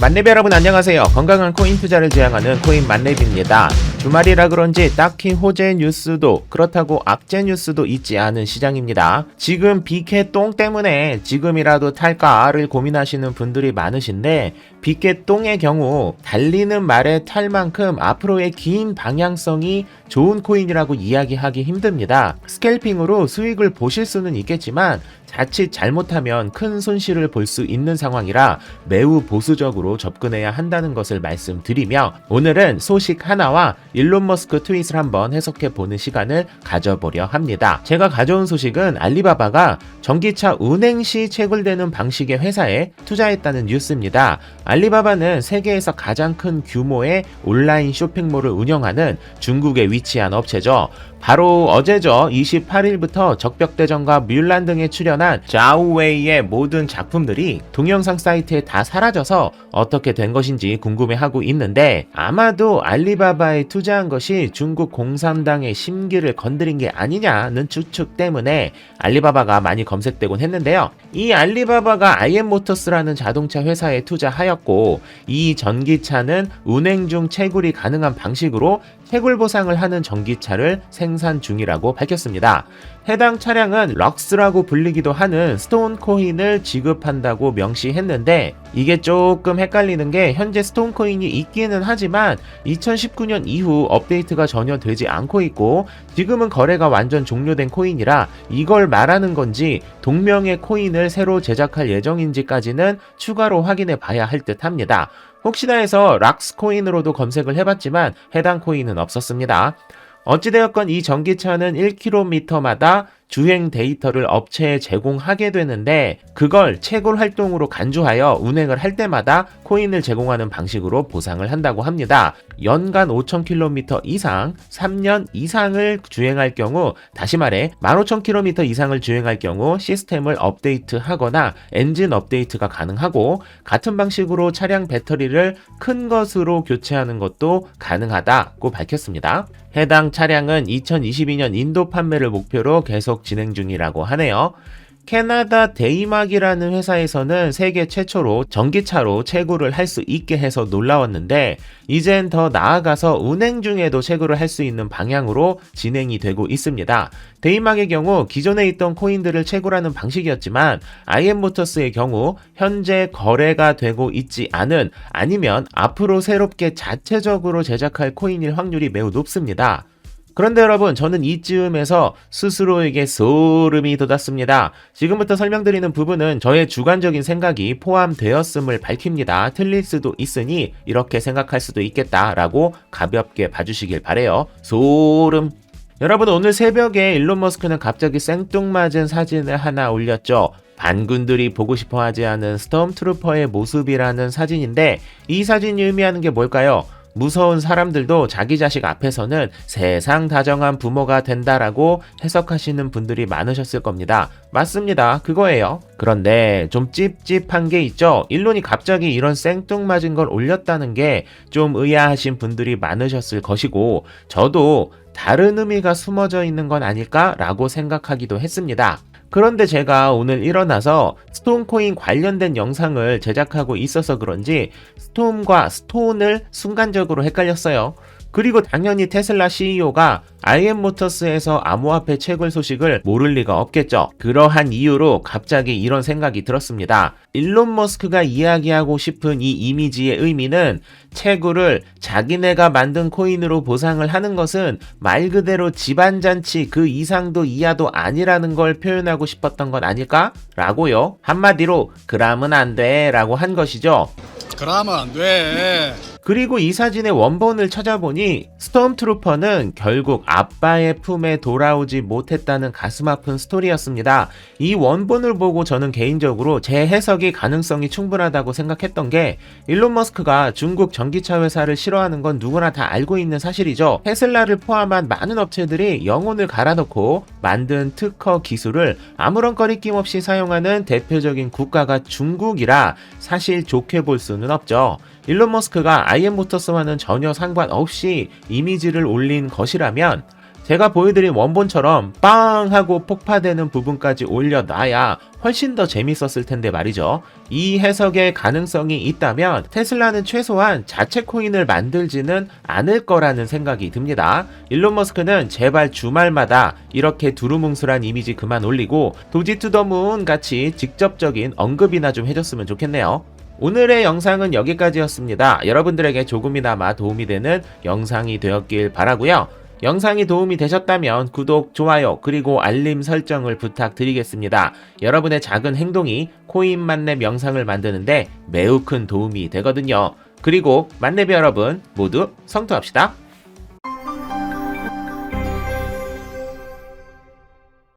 만렙 여러분 안녕하세요. 건강한 코인 투자를 지향하는 코인 만렙입니다. 주말이라 그런지 딱히 호재 뉴스도 그렇다고 악재 뉴스도 있지 않은 시장입니다. 지금 BK 똥 때문에 지금이라도 탈까를 고민하시는 분들이 많으신데 BK 똥의 경우 달리는 말에 탈 만큼 앞으로의 긴 방향성이 좋은 코인이라고 이야기하기 힘듭니다. 스캘핑으로 수익을 보실 수는 있겠지만 자칫 잘못하면 큰 손실을 볼 수 있는 상황이라 매우 보수적으로 접근해야 한다는 것을 말씀드리며 오늘은 소식 하나와 일론 머스크 트윗을 한번 해석해 보는 시간을 가져보려 합니다. 제가 가져온 소식은 알리바바가 전기차 운행 시 채굴되는 방식의 회사에 투자했다는 뉴스입니다. 알리바바는 세계에서 가장 큰 규모의 온라인 쇼핑몰을 운영하는 중국에 위치한 업체죠. 바로 어제죠. 28일부터 적벽대전과 뮬란 등에 출연한 자오웨이의 모든 작품들이 동영상 사이트에 다 사라져서 어떻게 된 것인지 궁금해하고 있는데 아마도 알리바바에 투자한 것이 중국 공산당의 심기를 건드린 게 아니냐는 추측 때문에 알리바바가 많이 검색되곤 했는데요. 이 알리바바가 IM모터스라는 자동차 회사에 투자하였고 이 전기차는 운행 중 채굴이 가능한 방식으로 채굴 보상을 하는 전기차를 생산 중이라고 밝혔습니다. 해당 차량은 럭스라고 불리기도 하는 스톤 코인을 지급한다고 명시했는데 이게 조금 헷갈리는 게 현재 스톤 코인이 있기는 하지만 2019년 이후 업데이트가 전혀 되지 않고 있고 지금은 거래가 완전 종료된 코인이라 이걸 말하는 건지 동명의 코인을 새로 제작할 예정인지까지는 추가로 확인해 봐야 할 듯 합니다. 혹시나 해서 락스 코인으로도 검색을 해봤지만 해당 코인은 없었습니다. 어찌되었건 이 전기차는 1km마다 주행 데이터를 업체에 제공하게 되는데 그걸 채굴 활동으로 간주하여 운행을 할 때마다 코인을 제공하는 방식으로 보상을 한다고 합니다. 연간 5,000km 이상, 3년 이상을 주행할 경우 다시 말해 15,000km 이상을 주행할 경우 시스템을 업데이트하거나 엔진 업데이트가 가능하고 같은 방식으로 차량 배터리를 큰 것으로 교체하는 것도 가능하다고 밝혔습니다. 해당 차량은 2022년 인도 판매를 목표로 계속 진행 중이라고 하네요. 캐나다 데이막이라는 회사에서는 세계 최초로 전기차로 채굴을 할 수 있게 해서 놀라웠는데 이젠 더 나아가서 운행 중에도 채굴을 할 수 있는 방향으로 진행이 되고 있습니다. 데이막의 경우 기존에 있던 코인들을 채굴하는 방식이었지만 IM모터스의 경우 현재 거래가 되고 있지 않은 아니면 앞으로 새롭게 자체적으로 제작할 코인일 확률이 매우 높습니다. 그런데 여러분 저는 이쯤에서 스스로에게 소름이 돋았습니다. 지금부터 설명드리는 부분은 저의 주관적인 생각이 포함되었음을 밝힙니다. 틀릴 수도 있으니 이렇게 생각할 수도 있겠다라고 가볍게 봐주시길 바래요. 소름. 여러분 오늘 새벽에 일론 머스크는 갑자기 생뚱맞은 사진을 하나 올렸죠. 반군들이 보고 싶어 하지 않은 스톰트루퍼의 모습이라는 사진인데 이 사진이 의미하는 게 뭘까요? 무서운 사람들도 자기 자식 앞에서는 세상 다정한 부모가 된다라고 해석하시는 분들이 많으셨을 겁니다. 맞습니다. 그거예요. 그런데 좀 찝찝한 게 있죠. 일론이 갑자기 이런 생뚱맞은 걸 올렸다는 게 좀 의아하신 분들이 많으셨을 것이고 저도 다른 의미가 숨어져 있는 건 아닐까라고 생각하기도 했습니다. 그런데 제가 오늘 일어나서 스톤코인 관련된 영상을 제작하고 있어서 그런지 스톰과 스톤을 순간적으로 헷갈렸어요. 그리고 당연히 테슬라 CEO가 IM모터스에서 암호화폐 채굴 소식을 모를 리가 없겠죠. 그러한 이유로 갑자기 이런 생각이 들었습니다. 일론 머스크가 이야기하고 싶은 이 이미지의 의미는 채굴을 자기네가 만든 코인으로 보상을 하는 것은 말 그대로 집안잔치 그 이상도 이하도 아니라는 걸 표현하고 싶었던 건 아닐까? 라고요. 한마디로 그러면 안 돼 라고 한 것이죠. 그러면 안 돼. 그리고 이 사진의 원본을 찾아보니 스톰트루퍼는 결국 아빠의 품에 돌아오지 못했다는 가슴 아픈 스토리였습니다. 이 원본을 보고 저는 개인적으로 제 해석이 가능성이 충분하다고 생각했던 게 일론 머스크가 중국 전기차 회사를 싫어하는 건 누구나 다 알고 있는 사실이죠. 테슬라를 포함한 많은 업체들이 영혼을 갈아넣고 만든 특허 기술을 아무런 거리낌 없이 사용하는 대표적인 국가가 중국이라 사실 좋게 볼 수는 없죠. 일론 머스크가 IM모터스와는 전혀 상관없이 이미지를 올린 것이라면 제가 보여드린 원본처럼 빵 하고 폭파되는 부분까지 올려놔야 훨씬 더 재밌었을 텐데 말이죠. 이 해석의 가능성이 있다면 테슬라는 최소한 자체 코인을 만들지는 않을 거라는 생각이 듭니다. 일론 머스크는 제발 주말마다 이렇게 두루뭉술한 이미지 그만 올리고 도지 투 더 문 같이 직접적인 언급이나 좀 해줬으면 좋겠네요. 오늘의 영상은 여기까지였습니다. 여러분들에게 조금이나마 도움이 되는 영상이 되었길 바라고요. 영상이 도움이 되셨다면 구독, 좋아요, 그리고 알림 설정을 부탁드리겠습니다. 여러분의 작은 행동이 코인 만렙 영상을 만드는데 매우 큰 도움이 되거든요. 그리고 만렙 여러분 모두 성투합시다.